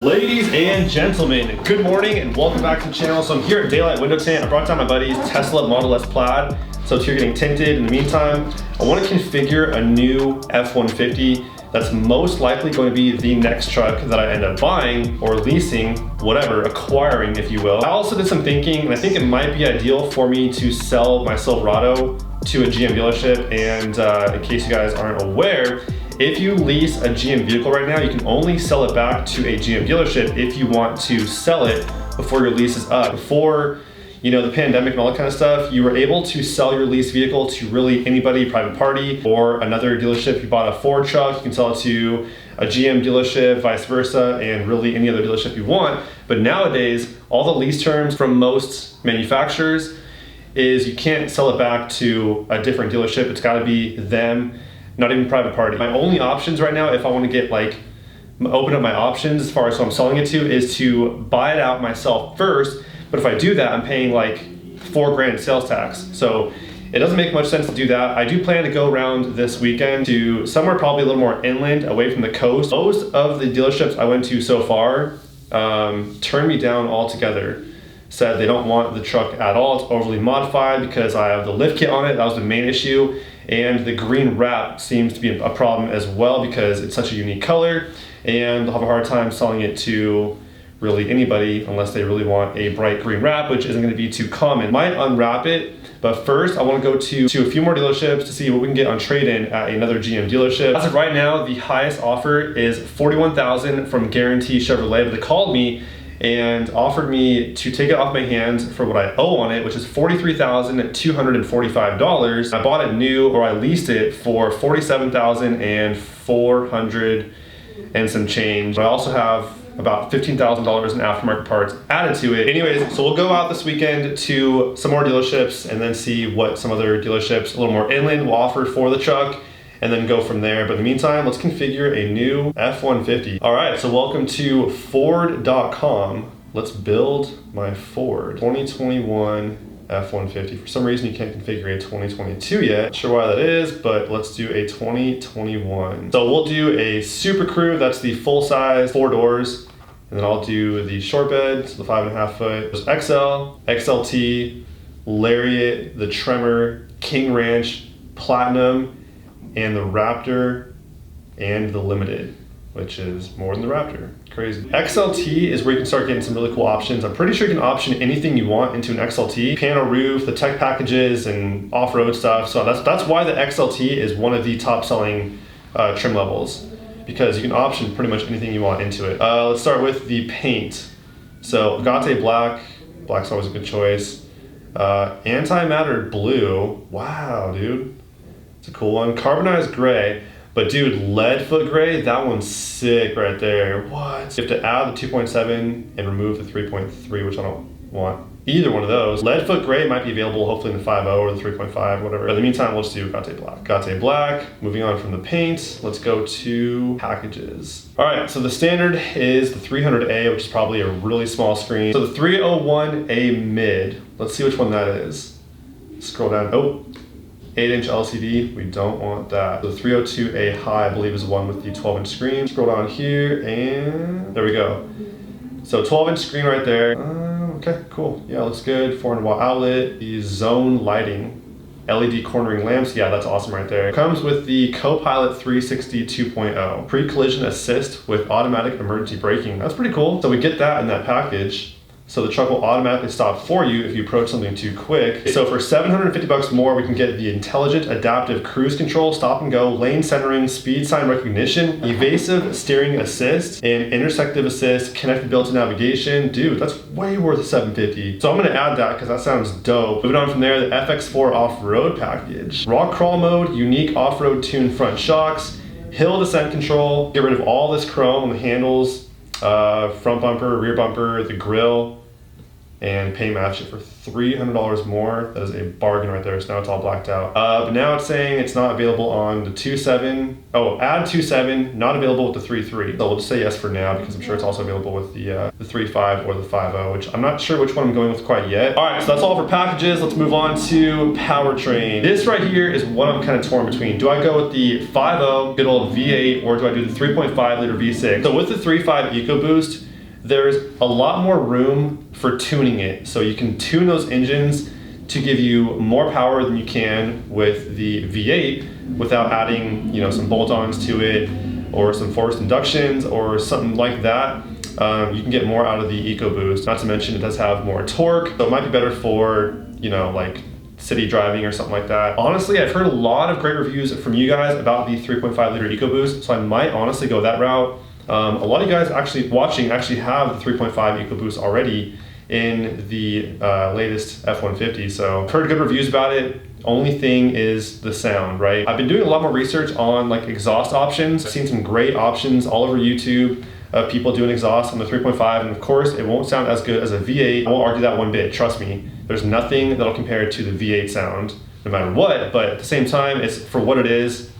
Ladies and gentlemen, good morning and welcome back to the channel. So I'm here at Daylight Window Tint. I brought down my buddy's Tesla Model S Plaid. So it's here getting tinted. In the meantime, I want to configure a new F-150 that's most likely going to be the next truck that I end up buying or leasing, whatever, acquiring, if you will. I also did some thinking, and I think it might be ideal for me to sell my Silverado to a GM dealership. And in case you guys aren't aware, if you lease a GM vehicle right now, you can only sell it back to a GM dealership if you want to sell it before your lease is up. Before, you know, the pandemic and all that kind of stuff, you were able to sell your leased vehicle to really anybody, private party, or another dealership. If you bought a Ford truck, you can sell it to a GM dealership, vice versa, and really any other dealership you want. But nowadays, all the lease terms from most manufacturers is you can't sell it back to a different dealership. It's gotta be them, not even private party. My only options right now, if I want to get open up my options as far as who I'm selling it to, is to buy it out myself first. But if I do that, I'm paying like $4 grand sales tax. So it doesn't make much sense to do that. I do plan to go around this weekend to somewhere probably a little more inland, away from the coast. Most of the dealerships I went to so far turned me down altogether. Said they don't want the truck at all. It's overly modified because I have the lift kit on it. That was the main issue. And the green wrap seems to be a problem as well because it's such a unique color, and they'll have a hard time selling it to really anybody unless they really want a bright green wrap, which isn't going to be too common. Might unwrap it, but first I want to go to a few more dealerships to see what we can get on trade-in at another GM dealership. As of right now, the highest offer is $41,000 from Guarantee Chevrolet, but they called me and offered me to take it off my hands for what I owe on it, which is $43,245. I bought it new, or I leased it for $47,400 and some change. But I also have about $15,000 in aftermarket parts added to it. Anyways, so we'll go out this weekend to some more dealerships and then see what some other dealerships a little more inland will offer for the truck, and then go from there. But in the meantime, let's configure a new F-150. All right, so welcome to Ford.com. Let's build my Ford 2021 F-150. For some reason, you can't configure a 2022 yet. Not sure why that is, but let's do a 2021. So we'll do a Super Crew, that's the full size, 4 doors. And then I'll do the short bed, so the 5.5 foot. There's XL, XLT, Lariat, the Tremor, King Ranch, Platinum, and the Raptor, and the Limited, which is more than the Raptor. Crazy. XLT is where you can start getting some really cool options. I'm pretty sure you can option anything you want into an XLT. Panel roof, the tech packages, and off-road stuff. So that's why the XLT is one of the top selling trim levels, because you can option pretty much anything you want into it. Let's start with the paint. So Agate Black. Black's always a good choice. Antimatter Blue. Wow, dude. It's a cool one. Carbonized Gray. But dude, lead foot gray, that one's sick right there. What? You have to add the 2.7 and remove the 3.3, which I don't want either one of those. Lead foot gray might be available hopefully in the 5.0 or the 3.5, whatever. But in the meantime, let's do Agate Black. Agate Black, moving on from the paint, let's go to packages. All right, so the standard is the 300A, which is probably a really small screen. So the 301A mid, let's see which one that is. Scroll down, oh. 8-inch LCD, we don't want that. The 302A high, I believe, is the one with the 12-inch screen. Scroll down here, and there we go. So 12-inch screen right there. Okay, cool. Yeah, looks good. 400-watt outlet. The zone lighting, LED cornering lamps. Yeah, that's awesome right there. Comes with the Copilot 360 2.0. Pre-collision assist with automatic emergency braking. That's pretty cool. So we get that in that package. So the truck will automatically stop for you if you approach something too quick. So for $750 more, we can get the intelligent adaptive cruise control, stop and go, lane centering, speed sign recognition, evasive steering assist, and intersective assist, connected built-in navigation. Dude, that's way worth $750. So I'm gonna add that because that sounds dope. Moving on from there, the FX4 off-road package. Raw crawl mode, unique off-road tuned front shocks, hill descent control, get rid of all this chrome on the handles, front bumper, rear bumper, the grille, and pay match it for $300 more. That is a bargain right there. So now it's all blacked out. But now it's saying it's not available on the 2.7. Oh, add 2.7, not available with the 3.3. So we'll just say yes for now because I'm sure it's also available with the 3.5 or the 5.0, which I'm not sure which one I'm going with quite yet. All right, so that's all for packages. Let's move on to powertrain. This right here is what I'm kind of torn between. Do I go with the 5.0, good old V8, or do I do the 3.5 liter V6? So with the 3.5 EcoBoost, there's a lot more room for tuning it. So you can tune those engines to give you more power than you can with the V8 without adding, you know, some bolt-ons to it or some forced inductions or something like that. You can get more out of the EcoBoost. Not to mention it does have more torque, so it might be better for, you know, like city driving or something like that. Honestly, I've heard a lot of great reviews from you guys about the 3.5 liter EcoBoost, so I might honestly go that route. A lot of you guys actually watching actually have the 3.5 EcoBoost already in the latest F-150, so I've heard good reviews about it. Only thing is the sound, right? I've been doing a lot more research on like exhaust options. I've seen some great options all over YouTube of people doing exhaust on the 3.5, and of course it won't sound as good as a V8. I won't argue that one bit, trust me. There's nothing that'll compare to the V8 sound no matter what, but at the same time, it's for what it is.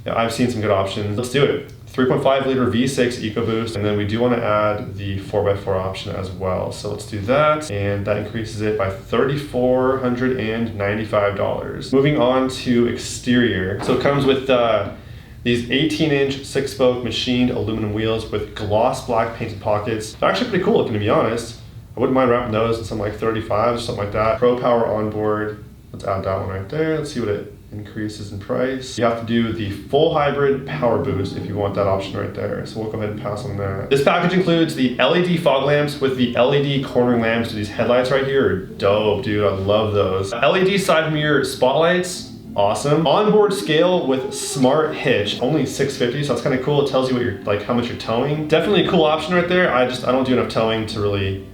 You know, I've seen some good options. Let's do it. 3.5 liter V6 EcoBoost, and then we do want to add the 4x4 option as well. So let's do that, and that increases it by $3,495. Moving on to exterior. So it comes with these 18-inch 6-spoke machined aluminum wheels with gloss black painted pockets. They're actually pretty cool looking, to be honest. I wouldn't mind wrapping those in something like 35 or something like that. Pro Power onboard. Let's add that one right there. Let's see what it increases in price. You have to do the full hybrid power boost if you want that option right there. So we'll go ahead and pass on that. This package includes the LED fog lamps with the LED cornering lamps. These headlights right here are dope, dude. I love those. LED side mirror spotlights. Awesome. Onboard scale with smart hitch, only $650, so that's kind of cool. It tells you what you're like, how much you're towing. Definitely a cool option right there. I don't do enough towing to really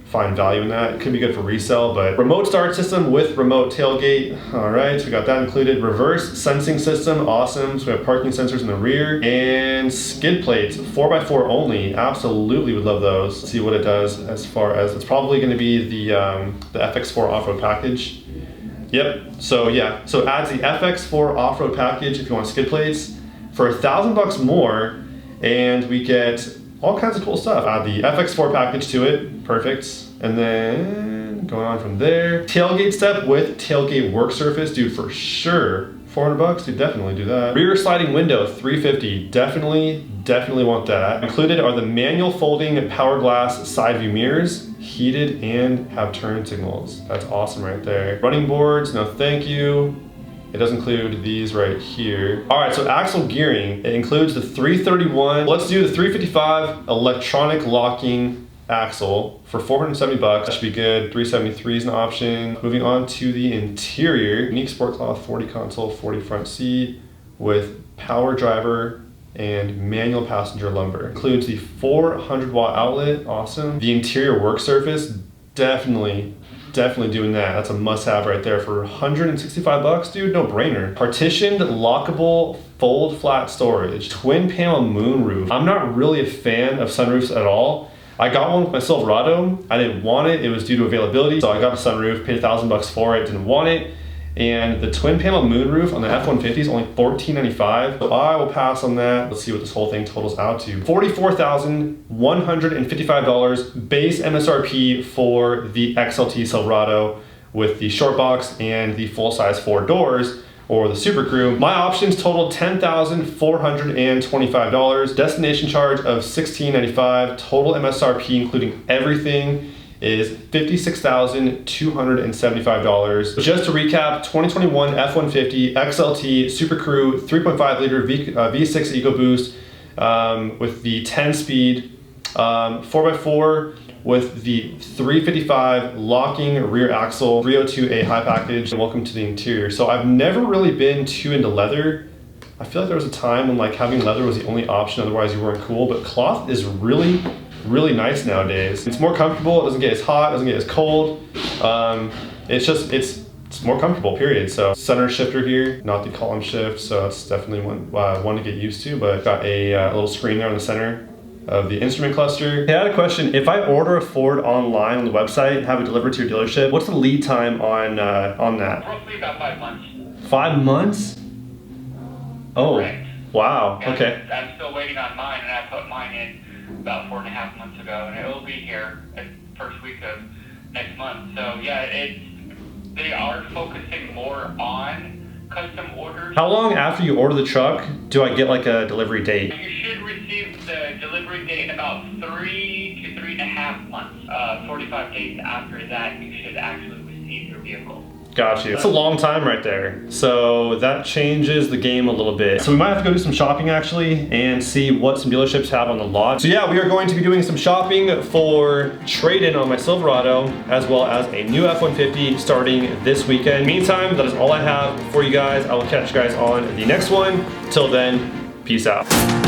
find value in that. It could be good for resale, but remote start system with remote tailgate. All right, so we got that included. Reverse sensing system, awesome. So we have parking sensors in the rear and skid plates, 4x4 only. Absolutely would love those. Let's see what it does as far as, it's probably gonna be the FX4 off-road package. Yep, so yeah, so it adds the FX4 off-road package if you want skid plates for $1,000 more, and we get all kinds of cool stuff. Add the FX4 package to it, perfect. And then going on from there, tailgate step with tailgate work surface, dude, for sure. $400, dude, definitely do that. Rear sliding window, $350, definitely want that. Included are the manual folding power glass side view mirrors, heated and have turn signals. That's awesome right there. Running boards, no thank you. It does include these right here. All right, so axle gearing, it includes the 331. Let's do the 355 electronic locking axle for $470. That should be good. 373 is an option. Moving on to the interior, unique sport cloth, 40 console, 40 front seat with power driver and manual passenger lumbar. Includes the 400 watt outlet, awesome. The interior work surface, definitely doing that. That's a must-have right there for $165, dude, no brainer. Partitioned, lockable, fold flat storage, twin panel moonroof. I'm not really a fan of sunroofs at all. I got one with my Silverado. I didn't want it. It was due to availability, so I got a sunroof, paid $1,000 for it, didn't want it. And the twin panel moonroof on the F-150 is only $14.95. So I will pass on that. Let's see what this whole thing totals out to. $44,155 base MSRP for the XLT Silverado with the short box and the full size 4 doors, or the Super Crew. My options total $10,425. Destination charge of $16.95. Total MSRP including everything is $56,275. Just to recap, 2021 F-150 XLT Super Crew 3.5 liter V6 EcoBoost with the 10-speed 4x4 with the 355 locking rear axle, 302A high package, and welcome to the interior. So I've never really been too into leather. I feel like there was a time when like having leather was the only option, otherwise you weren't cool, but cloth is really nice nowadays. It's more comfortable, it doesn't get as hot, it doesn't get as cold. It's more comfortable, period. So center shifter here, not the column shift, so it's definitely one to get used to, but got a little screen there on the center of the instrument cluster. Hey, I had a question. If I order a Ford online on the website and have it delivered to your dealership, what's the lead time on that? Roughly about 5 months. 5 months? Oh, Correct. Wow, And okay. I'm still waiting on mine, and I put mine in about 4.5 months ago, and it will be here at first week of next month. So yeah, they are focusing more on custom orders. How long after you order the truck do I get like a delivery date? You should receive the delivery date in about 3 to 3.5 3.5 months. 45 days after that, you should actually receive your vehicle. Got you. That's a long time right there. So that changes the game a little bit. So we might have to go do some shopping actually and see what some dealerships have on the lot. So yeah, we are going to be doing some shopping for trade-in on my Silverado, as well as a new F-150 starting this weekend. Meantime, that is all I have for you guys. I will catch you guys on the next one. Till then, peace out.